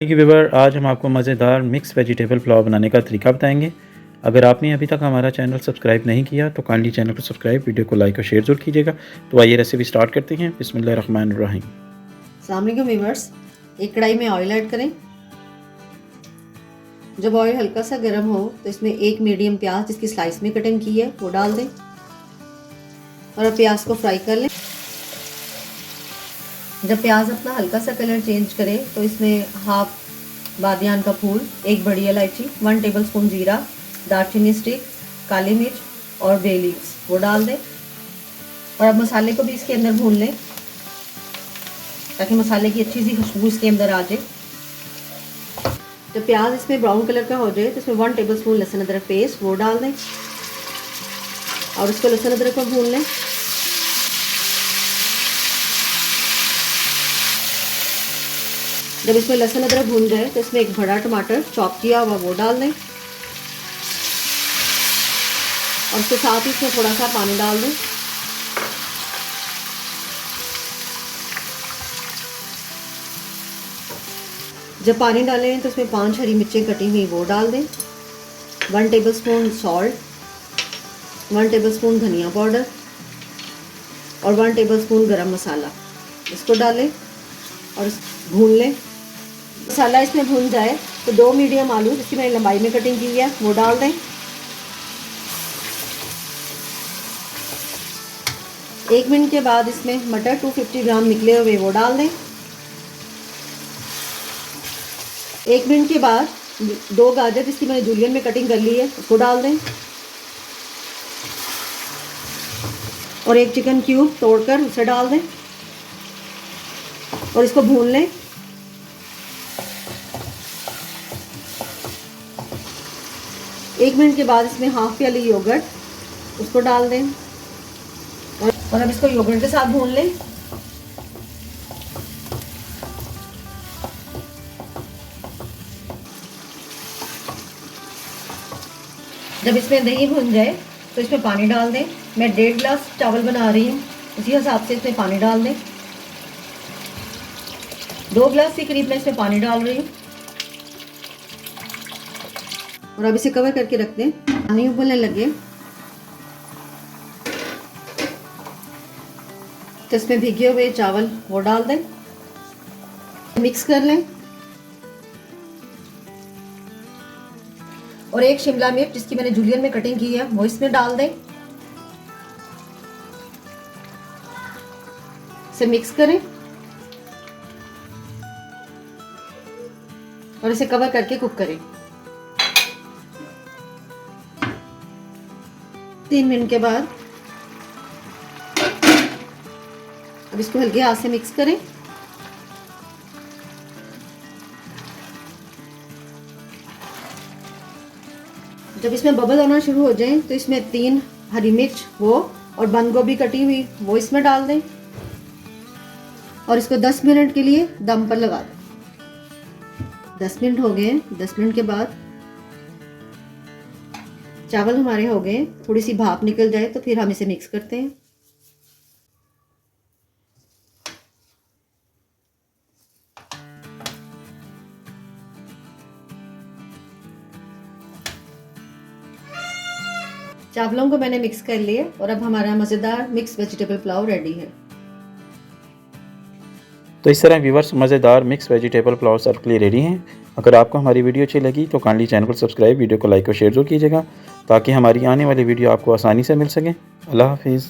देखिए व्यूअर, आज हम आपको मज़ेदार मिक्स वेजिटेबल पुलाव बनाने का तरीका बताएंगे। अगर आपने अभी तक हमारा चैनल सब्सक्राइब नहीं किया तो काइंडली चैनल को सब्सक्राइब, वीडियो को लाइक और शेयर जरूर कीजिएगा। तो आइए रेसिपी स्टार्ट करते हैं। बिस्मिल्लाहिर्रहमानिर्रहीम। अस्सलाम वालेकुम व्यूअर्स, एक कढ़ाई में ऑयल ऐड करें। जब ऑयल हल्का सा गर्म हो तो इसमें एक मीडियम प्याज जिसकी स्लाइस में कटिंग की है वो डाल दें और अब प्याज को फ्राई कर लें। जब प्याज अपना हल्का सा कलर चेंज करे तो इसमें हाफ बादियान का फूल, एक बड़ी इलायची, 1 टेबलस्पून जीरा, दालचीनी स्टिक, काली मिर्च और बे लीव्स वो डाल दें और अब मसाले को भी इसके अंदर भून लें ताकि मसाले की अच्छी सी खुशबू इसके अंदर आ जाए। जब प्याज इसमें ब्राउन कलर का हो जाए तो इसमें 1 टेबलस्पून लहसुन अदरक पेस्ट वो डाल दें और इसको लहसुन अदरक को भून लें। जब इसमें लहसुन अदरक भून जाए तो इसमें एक बड़ा टमाटर चॉप किया हुआ वो डाल दें और उसके साथ ही इसमें थोड़ा सा पानी डाल दें। जब पानी डालें तो इसमें 5 हरी मिर्चें कटी हुई वो डाल दें, 1 टेबलस्पून सॉल्ट, 1 टेबलस्पून धनिया पाउडर और 1 टेबलस्पून गरम मसाला इसको डालें और भून लें। मसाला इसमें भून जाए तो 2 मीडियम आलू जिसकी मैंने लंबाई में कटिंग की है वो डाल दें। एक मिनट के बाद इसमें मटर 250 ग्राम निकले हुए वो डाल दें। 1 मिनट के बाद 2 गाजर जिसकी मैंने जूलियन में कटिंग कर ली है उसको डाल दें और 1 चिकन क्यूब तोड़कर उसे डाल दें और इसको भून लें। एक मिनट के बाद इसमें हाफ प्याली योगर्ट उसको डाल दें और अब इसको योगर्ट के साथ भून लें। जब इसमें दही भुन जाए तो इसमें पानी डाल दें। मैं 1.5 गिलास चावल बना रही हूँ, उसी हिसाब से इसमें पानी डाल दें। 2 गिलास के करीब मैं इसमें पानी डाल रही हूँ और अब इसे कवर करके रख दें। पानी उबलने लगे तो इसमें भीगे हुए चावल वो डाल दें, मिक्स कर लें और 1 शिमला मिर्च जिसकी मैंने जूलियन में कटिंग की है वो इसमें डाल दें। इसे मिक्स करें और इसे कवर करके कुक करें। 3 मिनट के बाद अब इसको हल्के हाथ से मिक्स करें। जब इसमें बबल आना शुरू हो जाए तो इसमें 3 हरी मिर्च वो और बंद गोभी कटी हुई वो इसमें डाल दें और इसको 10 मिनट के लिए दम पर लगा दें। 10 मिनट हो गए। 10 मिनट के बाद चावल हमारे हो गए, थोड़ी सी भाप निकल जाए तो फिर हम इसे मिक्स करते हैं। चावलों को मैंने मिक्स कर लिए और अब हमारा मज़ेदार मिक्स वेजिटेबल पुलाव रेडी है। तो इस तरह व्यूअर्स, मज़ेदार मिक्स वेजिटेबल पुलाव सर्व के लिए रेडी हैं। अगर आपको हमारी वीडियो अच्छी लगी तो काइंडली चैनल को सब्सक्राइब, वीडियो को लाइक और शेयर जरूर कीजिएगा ताकि हमारी आने वाली वीडियो आपको आसानी से मिल सके। अल्लाह हाफिज़।